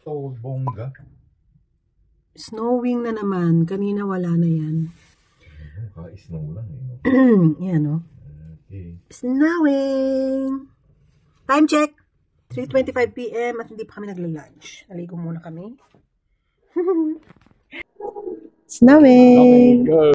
So, bongga. Snowing na naman. Kanina wala na yan. Snow lang eh. Yan, no? Okay. Snowing! Time check! 3:25 PM at hindi pa kami nagla-lunch. Naligo muna kami. Snowing! Okay,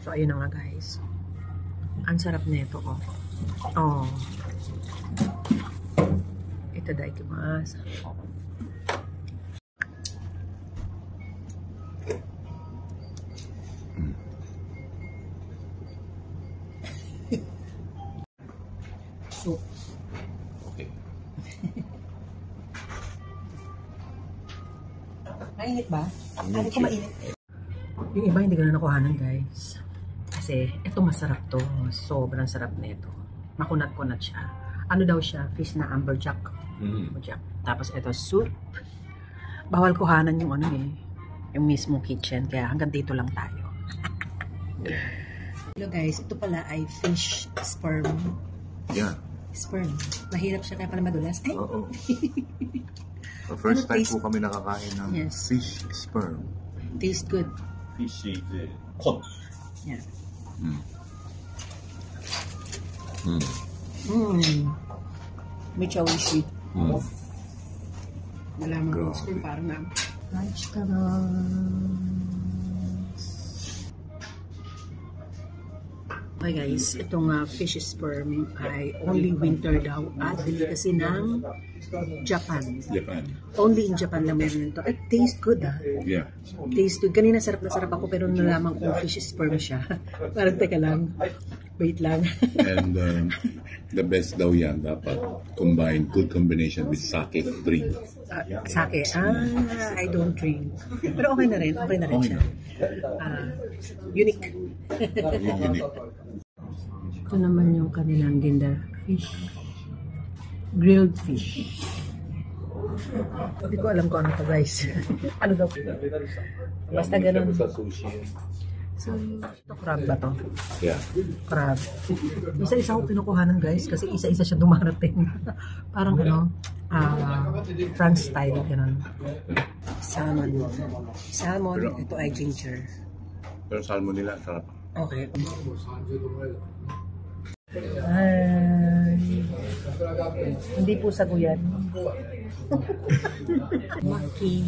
So, ayun na nga guys. Ang sarap nito, oh. Oh. Itadakimasu. So. Okay. Mainit ba? Ano ko mainit? Yung iba hindi ko na nakuhanan guys. Kasi ito masarap to. Sobrang sarap nito. Makunat-kunat siya. Ano daw siya? Fish na amberjack. Tapos ito soup. Bawal kuhanan yung ano eh. Yung mismo kitchen. Kaya hanggang dito lang tayo. Hello guys. Ito pala ay fish sperm. Yeah. Sperm. Mahirap siya kaya pala madulas. Ay! Oo. So first time po kami nakakain ng fish sperm. Taste good. Fishy 콘. Yeah. Michawishi. Wala mga gusto parang na. Lunch ka na. Okay guys, itong fish sperm ay only winter daw at delicacy ng Japan. Only in Japan lang meron ito. It tastes good Yeah. Taste good. Kanina sarap na sarap ako pero nalaman ko fish sperm siya. Parang teka lang. Wait lang. And the best daw yan dapat good combination with sake drink. Sake? I don't drink. Pero okay na rin siya. Unique. Unique. Ito naman yung kanilang dinner. Fish. Grilled fish. Hindi ko alam kung ano to guys. Ano daw? Basta ganun. So, ito crab ba to? Yeah. Crab. Isa-isa ko kinukuhanan guys kasi isa-isa siya dumarating. Parang ano, France style. Ganun. Salmon. Salmon. Ito ay ginger. Pero salmon nila sarap. Okay. Ay, hindi po saguyan. Maki.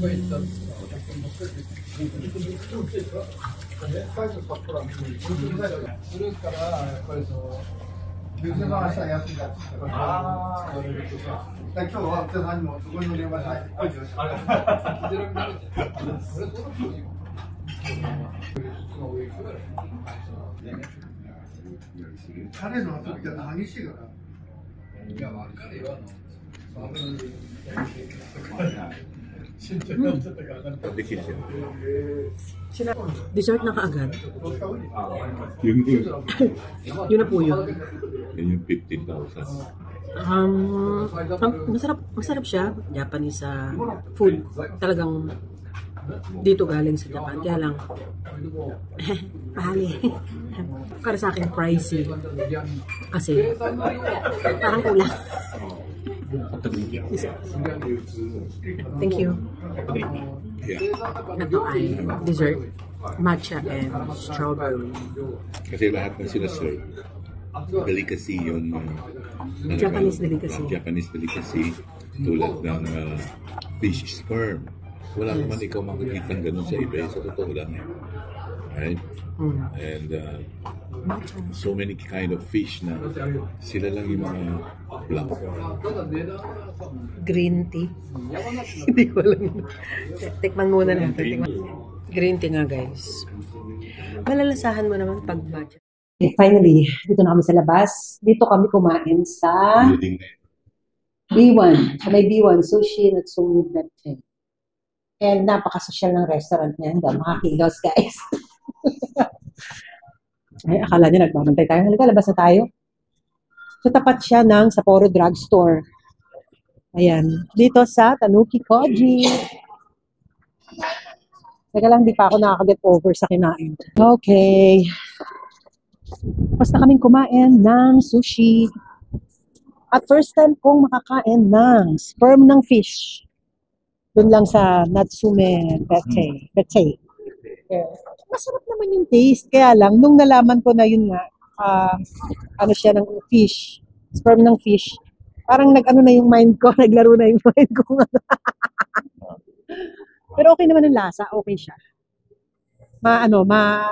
Dessert na kaagad. Yun na po yun. Yun yung 15,000. Masarap siya. Japanese food. Talagang dito galing sa Japan. Kaya lang, mahali. Para sa akin, pricey. Kasi, parang kulang. Thank you. Ito ay dessert. Matcha and strawberry. Kasi lahat ng sinaserve, delicacy yun. Japanese delicacy. Japanese delicacy. Tulad ng fish sperm. Wala naman ikaw makikita ganun sa iba. Sa totoo lang. Right? And so many kind of fish na sila lang yung mga black. Green tea. Hindi ko alam. Tikman muna natin. Green tea nga, guys. Malalasahan mo naman pag budget. Okay, finally, dito na kami sa labas. Dito kami kumain sa B1. Sa may B1, sushi at sushi betting. And napaka-social ng restaurant niya. Mga kilos, guys. Ay, akala niya nagbabantay tayo. Halika, labas na tayo. So, tapat siya ng Sapporo Drugstore. Ayan. Dito sa Tanuki Koji. Teka lang, di pa ako nakaka-get over sa kinain. Okay. Basta kaming kumain ng sushi. At first time kong makakain ng sperm ng fish. Doon lang sa Natsume Bete. Yeah. Masarap naman yung taste. Kaya lang, nung nalaman ko na yun nga, ano siya ng fish, sperm ng fish, parang nag-ano na yung mind ko, naglaro na yung mind ko. Pero okay naman ang lasa, okay siya. Paano ba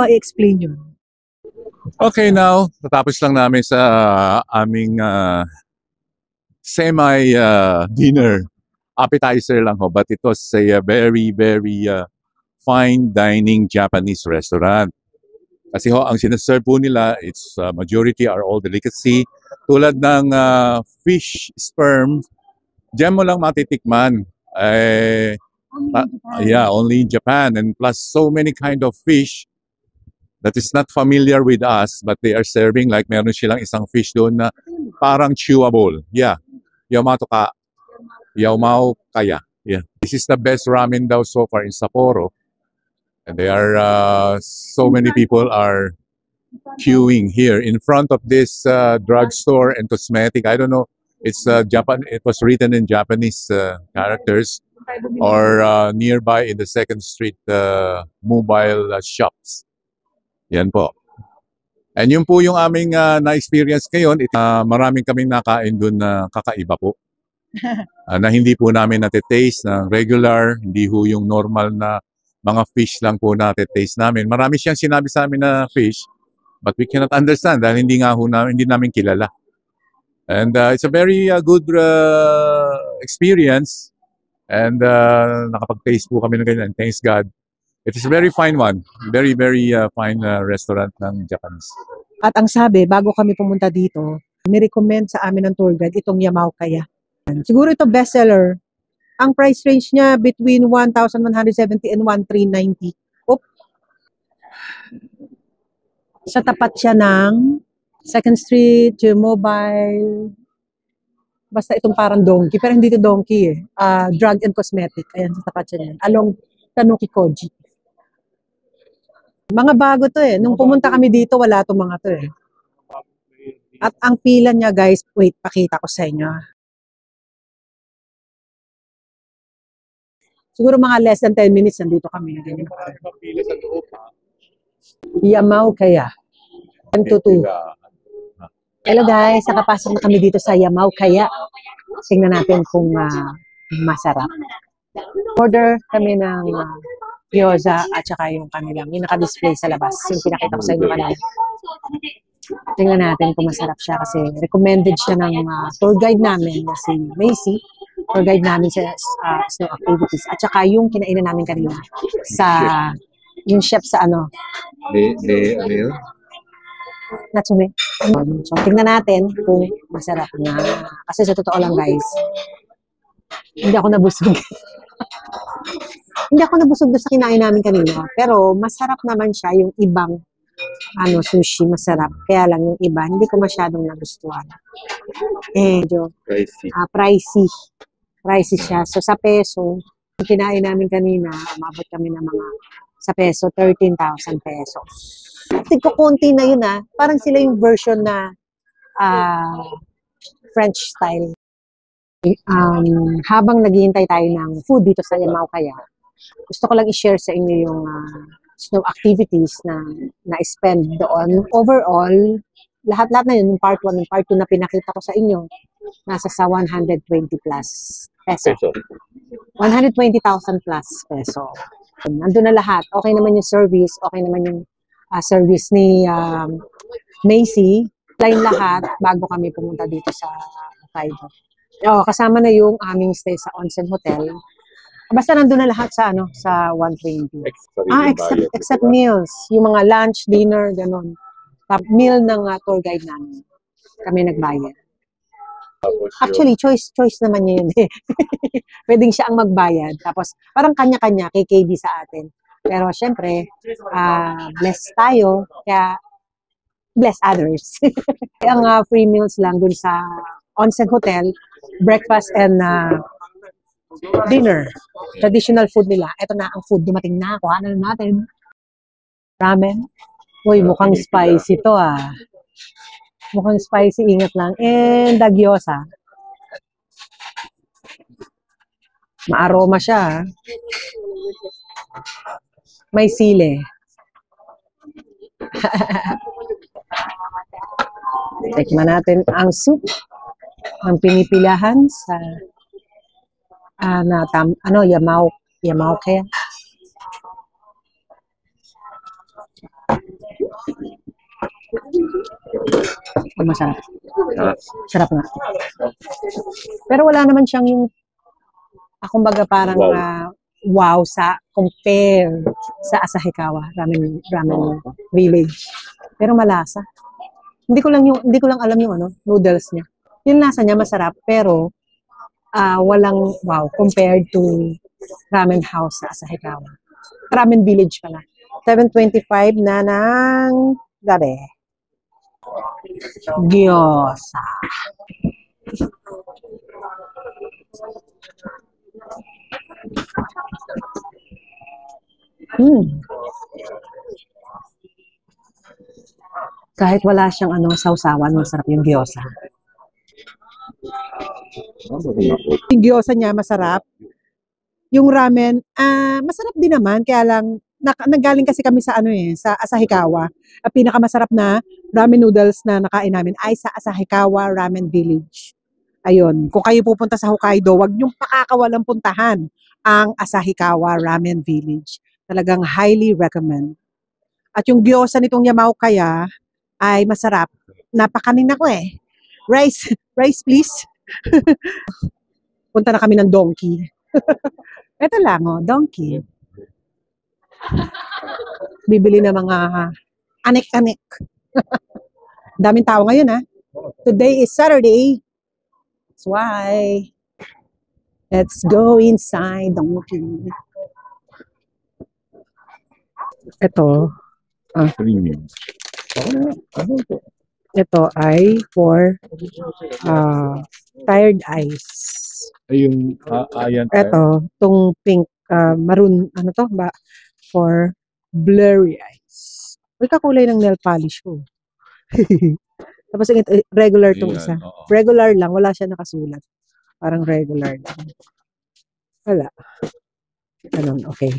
i-explain yun? Okay, now, natapos lang namin sa aming semi-dinner. Appetizer lang ho, but it was a very, very fine dining Japanese restaurant. Kasi ho, ang sinaserve po nila, it's majority are all delicacy. Tulad ng fish sperm, diyan mo lang matitikman. Only in Japan. And plus so many kind of fish that is not familiar with us, but they are serving like meron silang isang fish doon na parang chewable. Yeah. Yaomao kaya. Yeah. This is the best ramen daw so far in Sapporo. And there are so many people are queuing here in front of this drugstore and cosmetic. I don't know. It's It was written in Japanese characters or nearby in the Second Street mobile shops. Yan po. And yun po yung aming na-experience ngayon. Maraming kaming nakain doon na kakaiba po. Na hindi po namin natitaste ng regular, hindi po yung normal na mga fish lang po natitaste namin. Marami siyang sinabi sa amin na fish, but we cannot understand dahil hindi namin kilala. And it's a very good experience. And nakapag-taste po kami ng ganyan. Thanks God. It is a very fine one. Very, very fine restaurant ng Japanese. At ang sabi, bago kami pumunta dito, nirecommend sa amin ng tour guide itong Yamao Kaya. Siguro ito bestseller. Ang price range niya between 1,170 and 1,390. Sa tapat siya ng Second Street, Mobile. Basta itong parang donkey. Pero hindi ito donkey eh. Drug and cosmetic. Ayan, sa tapat siya niyan. Along Tanuki Koji. Mga bago to eh. Nung pumunta kami dito, wala itong mga to eh. At ang pila niya guys, wait, pakita ko sa inyo. Siguro mga less than 10 minutes nandito kami. Yamao Kaya. 122. Hello guys, nakapasok na kami dito sa Yamao Kaya. Tingnan natin kung masarap. Order kami ng gyoza at saka yung kanilang yung naka-display sa labas. Yung pinakita ko sa inyo kanina. Tingnan natin kung masarap siya kasi recommended siya ng tour guide namin na si Macy. Tour guide namin sa snow activities. At saka yung kinainan namin kanina sa yung chef sa ano? Natsume. So, tingnan natin kung masarap na. Kasi sa totoo lang guys, hindi ako nabusog. Hindi ako nabusog doon sa kinain namin kanina. Pero masarap naman siya yung ibang sushi, masarap. Kaya lang yung iba, hindi ko masyadong nagustuhan. Medyo pricey. Pricey siya. So sa peso, yung kinain namin kanina, umabot kami ng mga sa peso, 13,000 pesos. Tigko konti na yun Parang sila yung version na French style. Habang naghihintay tayo ng food dito sa Yamao Kaya, gusto ko lang i-share sa inyo yung snow activities na na-spend doon. Overall, lahat-lahat na yun, yung part 1 and part 2 na pinakita ko sa inyo, nasa sa 120 plus peso. 120,000 plus peso. Nandun na lahat. Okay naman yung service, okay naman yung service ni Macy. Line lahat bago kami pumunta dito sa Hokkaido. Kasama na yung aming stay sa Onsen Hotel. Basta nandun na lahat sa sa 120. Except meals, yung mga lunch, dinner, ganun. Meal ng tour guide namin. Kami nagbayad. Actually, choice naman niya yun eh. Pwedeng siya ang magbayad. Tapos, parang kanya-kanya, KKB sa atin. Pero, syempre, bless tayo. Kaya, bless others. Ang free meals lang dun sa Onsen Hotel, breakfast and dinner. Traditional food nila. Ito na ang food. Dumating na. Kuhanan natin. Ramen. Uy, mukhang spicy to Mukhang spicy. Ingat lang. And the gyoza. Maaroma siya. May sili. Tikman natin ang soup ng pinipilahan sa Yamao kaya. Masarap. Sarap nga. Pero wala naman siyang yung kumbaga parang wow sa compare sa Asahikawa Ramen Village. Pero malasa. Hindi ko lang alam yung noodles niya. Yung lasa niya masarap pero walang wow compared to Ramen House sa Asahikawa. Ramen Village pala. 7:25 na ng gabi. Gyoza. Kahit wala siyang sausawan, masarap yung gyoza. Yung gyoza niya masarap. Yung ramen, masarap din naman, kaya lang nanggaling kasi kami sa sa Asahikawa. Ang pinakamasarap na ramen noodles na nakain namin ay sa Asahikawa Ramen Village. Ayun, kung kayo pupunta sa Hokkaido, wag niyong pakakawalang puntahan ang Asahikawa Ramen Village. Talagang highly recommend. At yung gyoza nitong Yamao kaya ay masarap. Napakanin ako Rice please. Punta na kami ng Donkey. Ito lang Donkey. Bibili na mga anek-anek. Daming tao ngayon Today is Saturday. That's why. Let's go inside Donkey. Ito. Ito ay for tired eyes. Yung ayan. Ito, tong pink maroon for blurry eyes. May kakulay ng nail polish ko. Tapos regular tong isa. Regular lang, wala siya nakasulat. Parang regular lang. Wala. Okay.